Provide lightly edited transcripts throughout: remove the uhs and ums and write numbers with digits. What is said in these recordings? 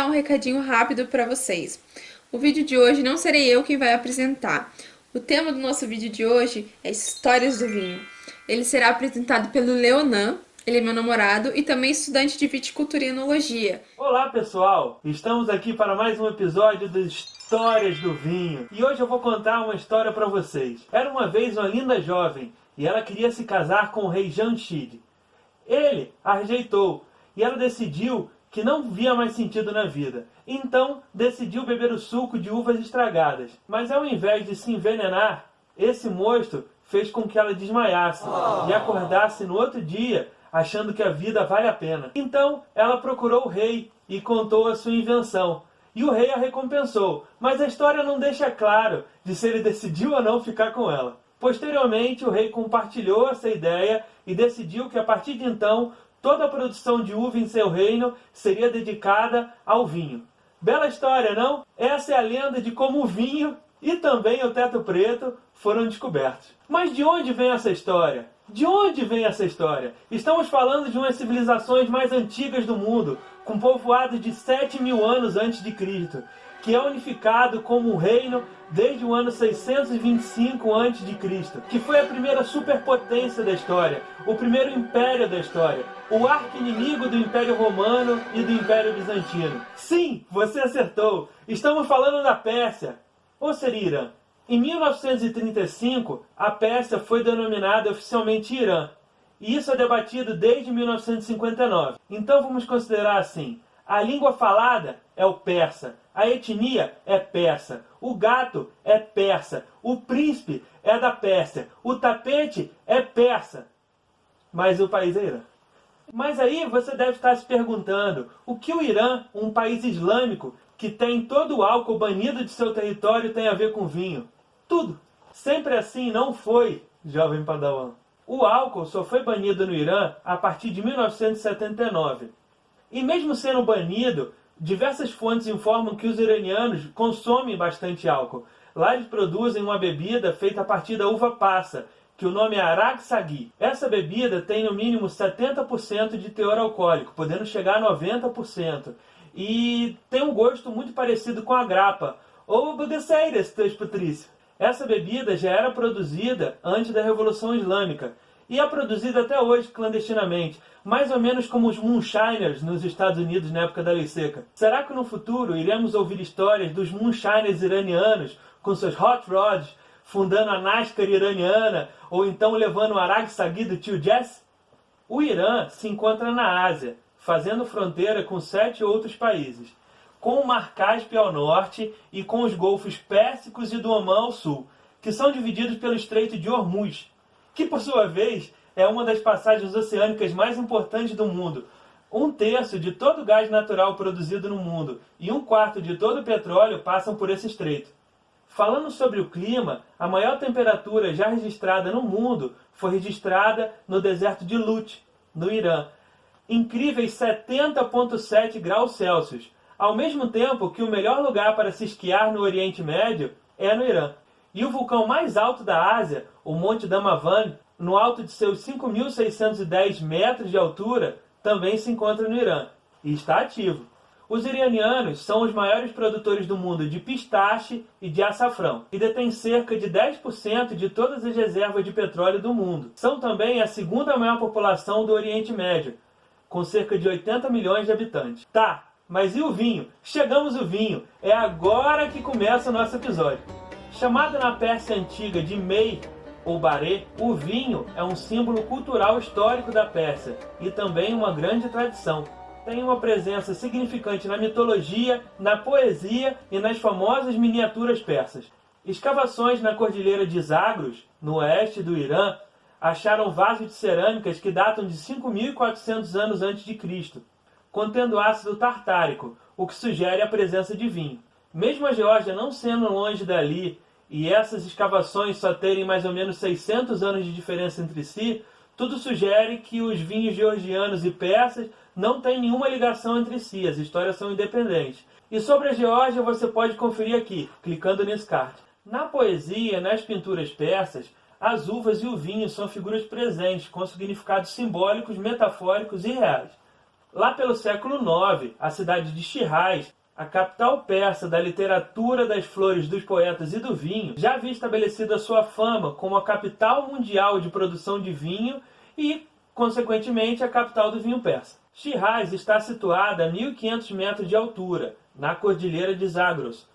dar um recadinho rápido para vocês. O vídeo de hoje não serei eu quem vai apresentar. O tema do nosso vídeo de hoje é Histórias do Vinho. Ele será apresentado pelo Leonan, ele é meu namorado e também estudante de viticultura e enologia. Olá pessoal, estamos aqui para mais um episódio das Histórias do Vinho. E hoje eu vou contar uma história para vocês. Era uma vez uma linda jovem e ela queria se casar com o rei Jamshid. Ele a rejeitou e ela decidiu que não via mais sentido na vida. Então decidiu beber o suco de uvas estragadas. Mas ao invés de se envenenar, esse mosto fez com que ela desmaiasse e acordasse no outro dia achando que a vida vale a pena. Então ela procurou o rei e contou a sua invenção. E o rei a recompensou, mas a história não deixa claro de se ele decidiu ou não ficar com ela. Posteriormente, o rei compartilhou essa ideia e decidiu que a partir de então, toda a produção de uva em seu reino seria dedicada ao vinho. Bela história, não? Essa é a lenda de como o vinho e também o teto preto foram descobertos. Mas de onde vem essa história? De onde vem essa história? Estamos falando de uma das civilizações mais antigas do mundo, com povoado de 7.000 anos antes de Cristo, que é unificado como um reino desde o ano 625 a.C., que foi a primeira superpotência da história, o primeiro império da história, o arqui-inimigo do Império Romano e do Império Bizantino. Sim, você acertou! Estamos falando da Pérsia, ou seria Irã. Em 1935, a Pérsia foi denominada oficialmente Irã, e isso é debatido desde 1959. Então vamos considerar assim: a língua falada é o persa, a etnia é persa, o gato é persa, o príncipe é da Pérsia, o tapete é persa, mas o país é Irã. Mas aí você deve estar se perguntando, o que o Irã, um país islâmico que tem todo o álcool banido de seu território, tem a ver com vinho? Tudo. Sempre assim não foi, jovem padawan. O álcool só foi banido no Irã a partir de 1979. E mesmo sendo banido, diversas fontes informam que os iranianos consomem bastante álcool. Lá eles produzem uma bebida feita a partir da uva passa, que o nome é Arak Sagi. Essa bebida tem no mínimo 70% de teor alcoólico, podendo chegar a 90%. E tem um gosto muito parecido com a grappa, ou bagaceiras, teus patrícios. Essa bebida já era produzida antes da Revolução Islâmica e é produzida até hoje clandestinamente, mais ou menos como os moonshiners nos Estados Unidos na época da Lei Seca. Será que no futuro iremos ouvir histórias dos moonshiners iranianos com seus hot rods, fundando a NASCAR iraniana ou então levando o Arak Sagi do tio Jesse? O Irã se encontra na Ásia, fazendo fronteira com 7 outros países, com o Mar Cáspio ao norte e com os golfos Pérsicos e do Omã ao sul, que são divididos pelo Estreito de Hormuz, que por sua vez é uma das passagens oceânicas mais importantes do mundo. 1/3 de todo o gás natural produzido no mundo e 1/4 de todo o petróleo passam por esse estreito. Falando sobre o clima, a maior temperatura já registrada no mundo foi registrada no deserto de Lut, no Irã, incríveis 70,7 graus Celsius, ao mesmo tempo que o melhor lugar para se esquiar no Oriente Médio é no Irã. E o vulcão mais alto da Ásia, o Monte Damavand, no alto de seus 5.610 metros de altura, também se encontra no Irã e está ativo. Os iranianos são os maiores produtores do mundo de pistache e de açafrão e detêm cerca de 10% de todas as reservas de petróleo do mundo. São também a segunda maior população do Oriente Médio, com cerca de 80 milhões de habitantes. Tá, mas e o vinho? Chegamos ao vinho. É agora que começa o nosso episódio. Chamado na Pérsia Antiga de Mei ou Baré, o vinho é um símbolo cultural histórico da Pérsia e também uma grande tradição. Tem uma presença significante na mitologia, na poesia e nas famosas miniaturas persas. Escavações na Cordilheira de Zagros, no oeste do Irã, acharam vasos de cerâmicas que datam de 5.400 anos antes de Cristo, contendo ácido tartárico, o que sugere a presença de vinho. Mesmo a Geórgia não sendo longe dali, e essas escavações só terem mais ou menos 600 anos de diferença entre si, tudo sugere que os vinhos georgianos e persas não têm nenhuma ligação entre si, as histórias são independentes. E sobre a Geórgia você pode conferir aqui, clicando nesse card. Na poesia, nas pinturas persas, as uvas e o vinho são figuras presentes, com significados simbólicos, metafóricos e reais. Lá pelo século IX, a cidade de Shiraz, a capital persa da literatura, das flores, dos poetas e do vinho, já havia estabelecido a sua fama como a capital mundial de produção de vinho e, consequentemente, a capital do vinho persa. Shiraz está situada a 1.500 metros de altura, na Cordilheira de Zagros,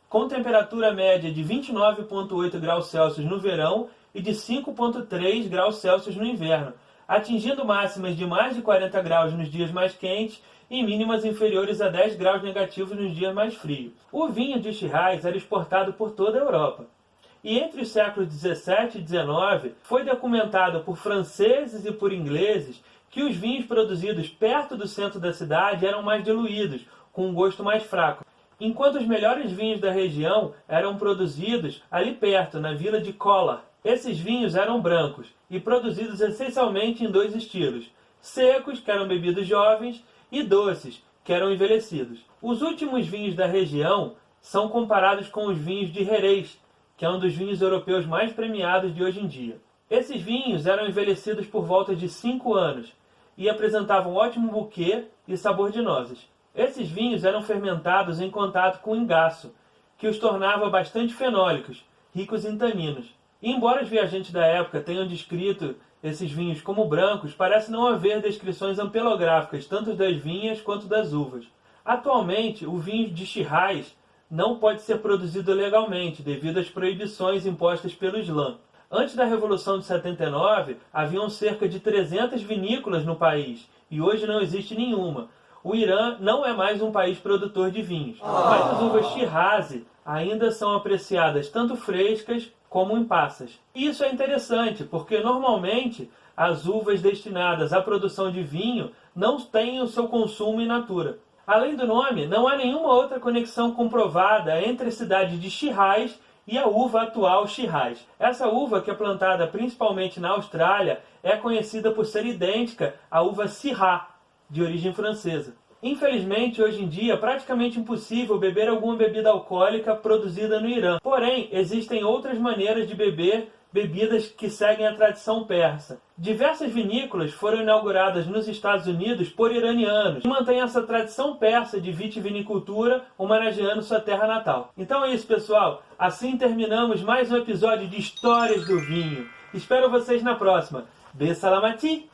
com temperatura média de 29,8 graus Celsius no verão e de 5,3 graus Celsius no inverno, atingindo máximas de mais de 40 graus nos dias mais quentes e mínimas inferiores a 10 graus negativos nos dias mais frios. O vinho de Shiraz era exportado por toda a Europa. E entre os séculos 17 e 19, foi documentado por franceses e por ingleses que os vinhos produzidos perto do centro da cidade eram mais diluídos, com um gosto mais fraco, enquanto os melhores vinhos da região eram produzidos ali perto, na vila de Kola. Esses vinhos eram brancos e produzidos essencialmente em dois estilos: secos, que eram bebidos jovens, e doces, que eram envelhecidos. Os últimos vinhos da região são comparados com os vinhos de Jerez, que é um dos vinhos europeus mais premiados de hoje em dia. Esses vinhos eram envelhecidos por volta de 5 anos e apresentavam ótimo buquê e sabor de nozes. Esses vinhos eram fermentados em contato com engaço, que os tornava bastante fenólicos, ricos em taninos. E embora os viajantes da época tenham descrito esses vinhos como brancos, parece não haver descrições ampelográficas, tanto das vinhas quanto das uvas. Atualmente, o vinho de Shiraz não pode ser produzido legalmente, devido às proibições impostas pelo Islã. Antes da Revolução de 79, haviam cerca de 300 vinícolas no país, e hoje não existe nenhuma. O Irã não é mais um país produtor de vinhos, mas as uvas Shiraz ainda são apreciadas tanto frescas como em passas. E isso é interessante, porque normalmente as uvas destinadas à produção de vinho não têm o seu consumo in natura. Além do nome, não há nenhuma outra conexão comprovada entre a cidade de Shiraz e a uva atual Shiraz. Essa uva, que é plantada principalmente na Austrália, é conhecida por ser idêntica à uva Syrah, de origem francesa. Infelizmente, hoje em dia, é praticamente impossível beber alguma bebida alcoólica produzida no Irã. Porém, existem outras maneiras de beber bebidas que seguem a tradição persa. Diversas vinícolas foram inauguradas nos Estados Unidos por iranianos, que mantêm essa tradição persa de vitivinicultura, homenageando sua terra natal. Então é isso, pessoal. Assim terminamos mais um episódio de Histórias do Vinho. Espero vocês na próxima. Be salamati!